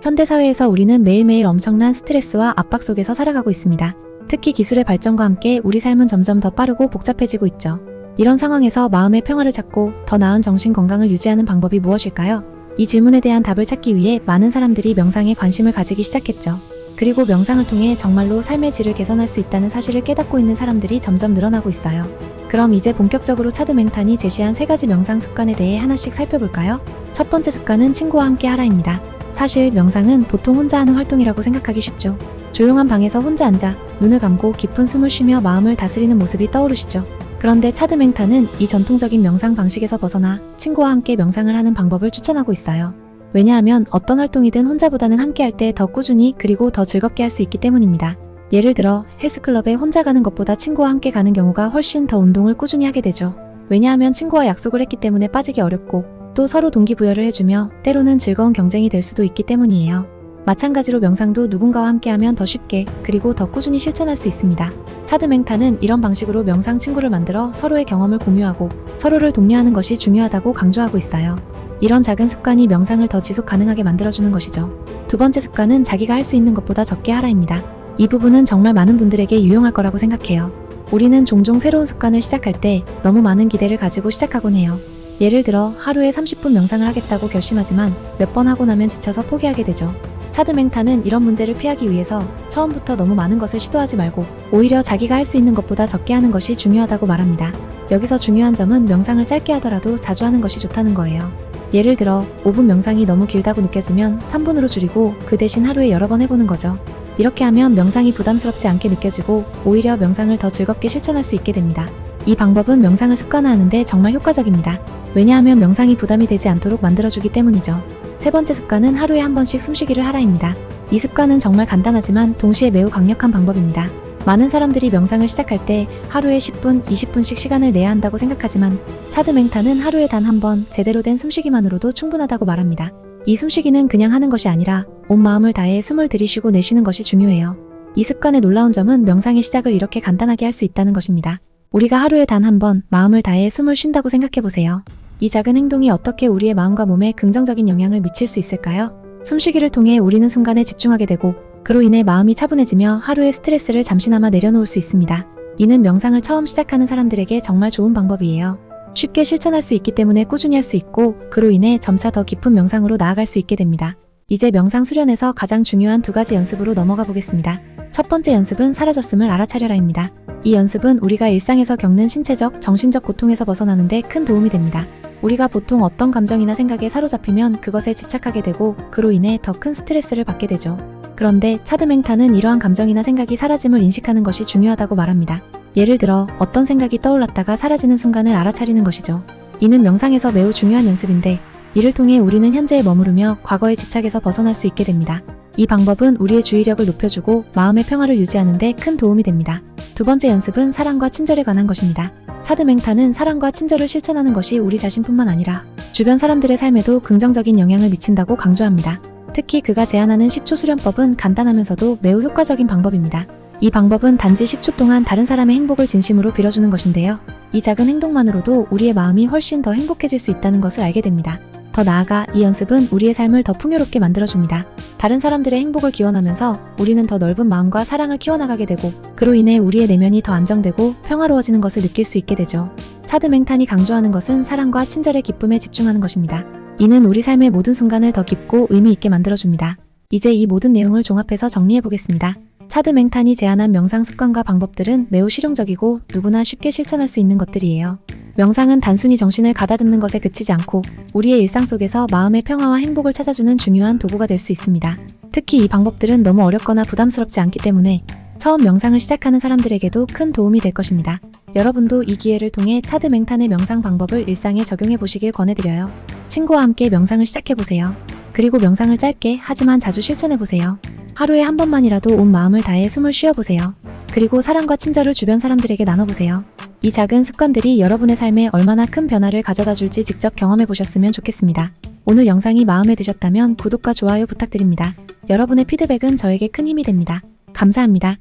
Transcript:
현대사회에서 우리는 매일매일 엄청난 스트레스와 압박 속에서 살아가고 있습니다. 특히 기술의 발전과 함께 우리 삶은 점점 더 빠르고 복잡해지고 있죠. 이런 상황에서 마음의 평화를 찾고 더 나은 정신 건강을 유지하는 방법이 무엇일까요? 이 질문에 대한 답을 찾기 위해 많은 사람들이 명상에 관심을 가지기 시작했죠. 그리고 명상을 통해 정말로 삶의 질을 개선할 수 있다는 사실을 깨닫고 있는 사람들이 점점 늘어나고 있어요. 그럼 이제 본격적으로 차드 맹탄이 제시한 3가지 명상 습관에 대해 하나씩 살펴볼까요? 첫 번째 습관은 친구와 함께 하라입니다. 사실 명상은 보통 혼자 하는 활동이라고 생각하기 쉽죠. 조용한 방에서 혼자 앉아 눈을 감고 깊은 숨을 쉬며 마음을 다스리는 모습이 떠오르시죠. 그런데 차드 맹탄은 이 전통적인 명상 방식에서 벗어나 친구와 함께 명상을 하는 방법을 추천하고 있어요. 왜냐하면 어떤 활동이든 혼자보다는 함께 할 때 더 꾸준히 그리고 더 즐겁게 할 수 있기 때문입니다. 예를 들어 헬스클럽에 혼자 가는 것보다 친구와 함께 가는 경우가 훨씬 더 운동을 꾸준히 하게 되죠. 왜냐하면 친구와 약속을 했기 때문에 빠지기 어렵고 또 서로 동기부여를 해주며 때로는 즐거운 경쟁이 될 수도 있기 때문이에요. 마찬가지로 명상도 누군가와 함께하면 더 쉽게 그리고 더 꾸준히 실천할 수 있습니다. 차드 맹탄은 이런 방식으로 명상 친구를 만들어 서로의 경험을 공유하고 서로를 독려하는 것이 중요하다고 강조하고 있어요. 이런 작은 습관이 명상을 더 지속 가능하게 만들어주는 것이죠. 두 번째 습관은 자기가 할 수 있는 것보다 적게 하라입니다. 이 부분은 정말 많은 분들에게 유용할 거라고 생각해요. 우리는 종종 새로운 습관을 시작할 때 너무 많은 기대를 가지고 시작하곤 해요. 예를 들어 하루에 30분 명상을 하겠다고 결심하지만 몇 번 하고 나면 지쳐서 포기하게 되죠. 차드 맹탄은 이런 문제를 피하기 위해서 처음부터 너무 많은 것을 시도하지 말고 오히려 자기가 할 수 있는 것보다 적게 하는 것이 중요하다고 말합니다. 여기서 중요한 점은 명상을 짧게 하더라도 자주 하는 것이 좋다는 거예요. 예를 들어 5분 명상이 너무 길다고 느껴지면 3분으로 줄이고 그 대신 하루에 여러 번 해보는 거죠. 이렇게 하면 명상이 부담스럽지 않게 느껴지고 오히려 명상을 더 즐겁게 실천할 수 있게 됩니다. 이 방법은 명상을 습관화하는데 정말 효과적입니다. 왜냐하면 명상이 부담이 되지 않도록 만들어주기 때문이죠. 세 번째 습관은 하루에 한 번씩 숨쉬기를 하라입니다. 이 습관은 정말 간단하지만 동시에 매우 강력한 방법입니다. 많은 사람들이 명상을 시작할 때 하루에 10분, 20분씩 시간을 내야 한다고 생각하지만 차드 맹탄은 하루에 단 한 번 제대로 된 숨쉬기만으로도 충분하다고 말합니다. 이 숨쉬기는 그냥 하는 것이 아니라 온 마음을 다해 숨을 들이쉬고 내쉬는 것이 중요해요. 이 습관의 놀라운 점은 명상의 시작을 이렇게 간단하게 할 수 있다는 것입니다. 우리가 하루에 단 한 번 마음을 다해 숨을 쉰다고 생각해보세요. 이 작은 행동이 어떻게 우리의 마음과 몸에 긍정적인 영향을 미칠 수 있을까요? 숨쉬기를 통해 우리는 순간에 집중하게 되고 그로 인해 마음이 차분해지며 하루의 스트레스를 잠시나마 내려놓을 수 있습니다. 이는 명상을 처음 시작하는 사람들에게 정말 좋은 방법이에요. 쉽게 실천할 수 있기 때문에 꾸준히 할 수 있고 그로 인해 점차 더 깊은 명상으로 나아갈 수 있게 됩니다. 이제 명상 수련에서 가장 중요한 2가지 연습으로 넘어가 보겠습니다. 첫 번째 연습은 사라졌음을 알아차려라입니다. 이 연습은 우리가 일상에서 겪는 신체적, 정신적 고통에서 벗어나는 데 큰 도움이 됩니다. 우리가 보통 어떤 감정이나 생각에 사로잡히면 그것에 집착하게 되고 그로 인해 더 큰 스트레스를 받게 되죠. 그런데 차드 맹탄은 이러한 감정이나 생각이 사라짐을 인식하는 것이 중요하다고 말합니다. 예를 들어 어떤 생각이 떠올랐다가 사라지는 순간을 알아차리는 것이죠. 이는 명상에서 매우 중요한 연습인데 이를 통해 우리는 현재에 머무르며 과거의 집착에서 벗어날 수 있게 됩니다. 이 방법은 우리의 주의력을 높여주고 마음의 평화를 유지하는 데 큰 도움이 됩니다. 두 번째 연습은 사랑과 친절에 관한 것입니다. 차드 맹탄은 사랑과 친절을 실천하는 것이 우리 자신뿐만 아니라 주변 사람들의 삶에도 긍정적인 영향을 미친다고 강조합니다. 특히 그가 제안하는 10초 수련법은 간단하면서도 매우 효과적인 방법입니다. 이 방법은 단지 10초 동안 다른 사람의 행복을 진심으로 빌어주는 것인데요. 이 작은 행동만으로도 우리의 마음이 훨씬 더 행복해질 수 있다는 것을 알게 됩니다. 더 나아가 이 연습은 우리의 삶을 더 풍요롭게 만들어줍니다. 다른 사람들의 행복을 기원하면서 우리는 더 넓은 마음과 사랑을 키워나가게 되고 그로 인해 우리의 내면이 더 안정되고 평화로워지는 것을 느낄 수 있게 되죠. 차드 맹탄이 강조하는 것은 사랑과 친절의 기쁨에 집중하는 것입니다. 이는 우리 삶의 모든 순간을 더 깊고 의미 있게 만들어줍니다. 이제 이 모든 내용을 종합해서 정리해보겠습니다. 차드 맹탄이 제안한 명상 습관과 방법들은 매우 실용적이고 누구나 쉽게 실천할 수 있는 것들이에요. 명상은 단순히 정신을 가다듬는 것에 그치지 않고 우리의 일상 속에서 마음의 평화와 행복을 찾아주는 중요한 도구가 될 수 있습니다. 특히 이 방법들은 너무 어렵거나 부담스럽지 않기 때문에 처음 명상을 시작하는 사람들에게도 큰 도움이 될 것입니다. 여러분도 이 기회를 통해 차드 맹탄의 명상 방법을 일상에 적용해 보시길 권해드려요. 친구와 함께 명상을 시작해보세요. 그리고 명상을 짧게 하지만 자주 실천해보세요. 하루에 한 번만이라도 온 마음을 다해 숨을 쉬어보세요. 그리고 사랑과 친절을 주변 사람들에게 나눠보세요. 이 작은 습관들이 여러분의 삶에 얼마나 큰 변화를 가져다 줄지 직접 경험해 보셨으면 좋겠습니다. 오늘 영상이 마음에 드셨다면 구독과 좋아요 부탁드립니다. 여러분의 피드백은 저에게 큰 힘이 됩니다. 감사합니다.